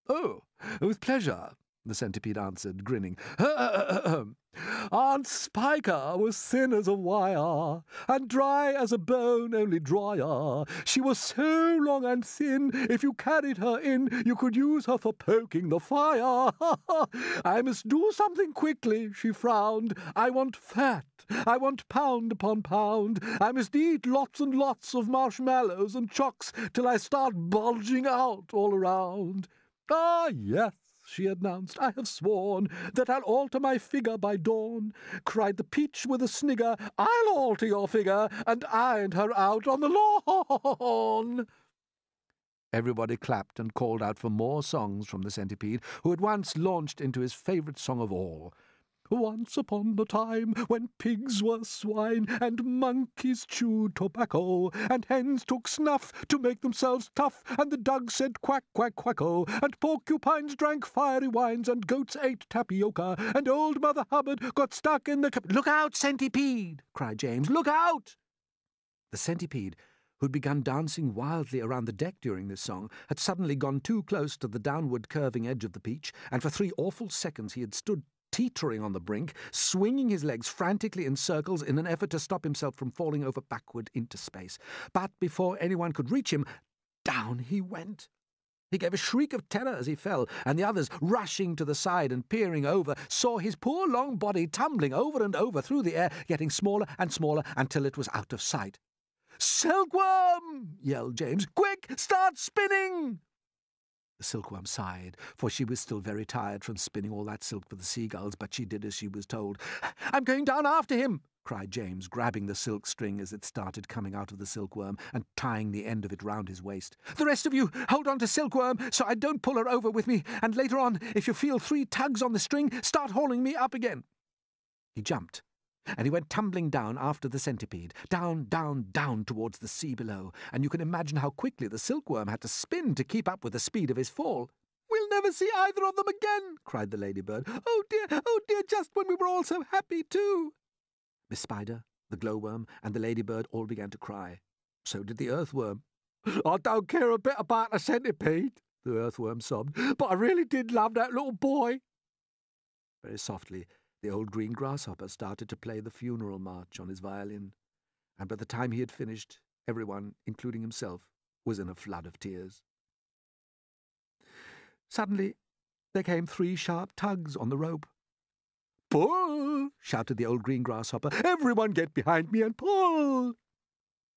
"Oh, with pleasure," the centipede answered, grinning. "Aunt Spiker was thin as a wire, and dry as a bone, only drier. She was so long and thin, if you carried her in, you could use her for poking the fire. I must do something quickly," she frowned. "I want fat. I want pound upon pound. I must eat lots and lots of marshmallows and chocks till I start bulging out all around." "Ah, yes," she announced, "I have sworn that I'll alter my figure by dawn." Cried the peach with a snigger, "I'll alter your figure," and ironed her out on the lawn. Everybody clapped and called out for more songs from the centipede, who at once launched into his favourite song of all. "Once upon a time, when pigs were swine, and monkeys chewed tobacco, and hens took snuff to make themselves tough, and the ducks said quack, quack, quacko, and porcupines drank fiery wines, and goats ate tapioca, and old Mother Hubbard got stuck in the "Look out, centipede!" cried James. "Look out!" The centipede, who'd begun dancing wildly around the deck during this song, had suddenly gone too close to the downward curving edge of the peach, and for 3 awful seconds he had stood teetering on the brink, swinging his legs frantically in circles in an effort to stop himself from falling over backward into space. But before anyone could reach him, down he went. He gave a shriek of terror as he fell, and the others, rushing to the side and peering over, saw his poor long body tumbling over and over through the air, getting smaller and smaller until it was out of sight. "Silkworm!" yelled James. "Quick, start spinning!" The silkworm sighed, for she was still very tired from spinning all that silk for the seagulls, but she did as she was told. "I'm going down after him!" cried James, grabbing the silk string as it started coming out of the silkworm and tying the end of it round his waist. "The rest of you, hold on to Silkworm so I don't pull her over with me, and later on, if you feel 3 tugs on the string, start hauling me up again." He jumped, and he went tumbling down after the centipede, down, down, down towards the sea below, and you can imagine how quickly the silkworm had to spin to keep up with the speed of his fall. "We'll never see either of them again," cried the ladybird. Oh dear, just when we were all so happy too." Miss Spider, the glowworm, and the ladybird all began to cry. So did the earthworm. "I don't care a bit about the centipede," the earthworm sobbed, "but I really did love that little boy." Very softly, the old green grasshopper started to play the funeral march on his violin, and by the time he had finished, everyone, including himself, was in a flood of tears. Suddenly, there came 3 sharp tugs on the rope. "Pull!" shouted the old green grasshopper. "Everyone get behind me and pull!"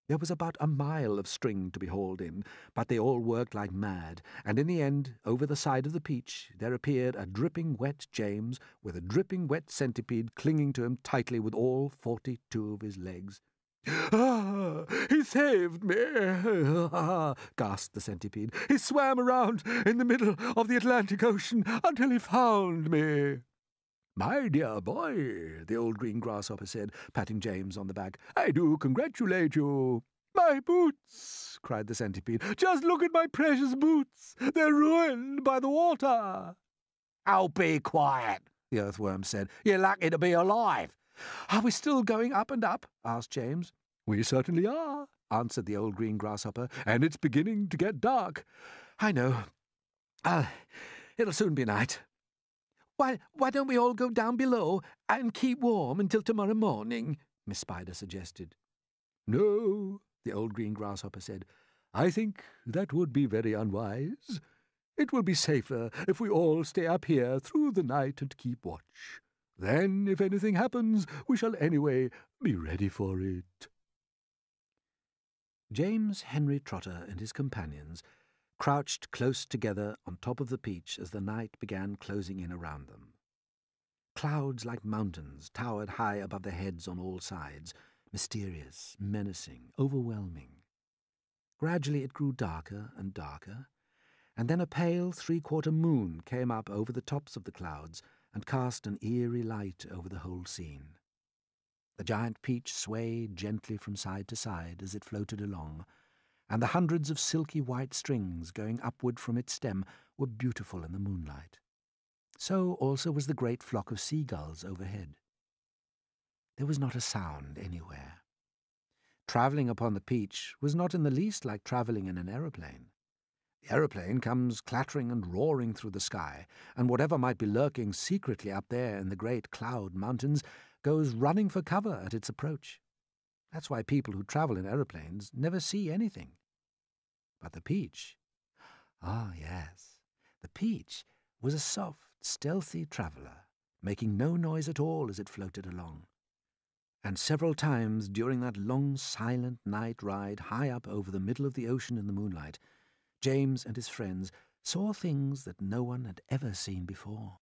There was about a mile of string to be hauled in, but they all worked like mad, and in the end, over the side of the peach, there appeared a dripping wet James with a dripping wet centipede clinging to him tightly with all 42 of his legs. "Ah, he saved me!" gasped the centipede. "He swam around in the middle of the Atlantic Ocean until he found me." "My dear boy," the old green grasshopper said, patting James on the back, "I do congratulate you." "My boots!" cried the centipede. "Just look at my precious boots! They're ruined by the water." "Oh, be quiet," the earthworm said. "You're lucky to be alive." "Are we still going up and up?" asked James. "We certainly are," answered the old green grasshopper, "and it's beginning to get dark." "I know. It'll soon be night." Why don't we all go down below and keep warm until tomorrow morning?" Miss Spider suggested. "No," the old green grasshopper said. "I think that would be very unwise. It will be safer if we all stay up here through the night and keep watch. Then, if anything happens, we shall anyway be ready for it." James Henry Trotter and his companions crouched close together on top of the peach as the night began closing in around them. Clouds like mountains towered high above their heads on all sides, mysterious, menacing, overwhelming. Gradually it grew darker and darker, and then a pale 3/4 moon came up over the tops of the clouds and cast an eerie light over the whole scene. The giant peach swayed gently from side to side as it floated along, and the hundreds of silky white strings going upward from its stem were beautiful in the moonlight. So also was the great flock of seagulls overhead. There was not a sound anywhere. Travelling upon the peach was not in the least like travelling in an aeroplane. The aeroplane comes clattering and roaring through the sky, and whatever might be lurking secretly up there in the great cloud mountains goes running for cover at its approach. That's why people who travel in aeroplanes never see anything. But the Peach, ah yes, the Peach was a soft, stealthy traveller, making no noise at all as it floated along. And several times during that long, silent night ride high up over the middle of the ocean in the moonlight, James and his friends saw things that no one had ever seen before.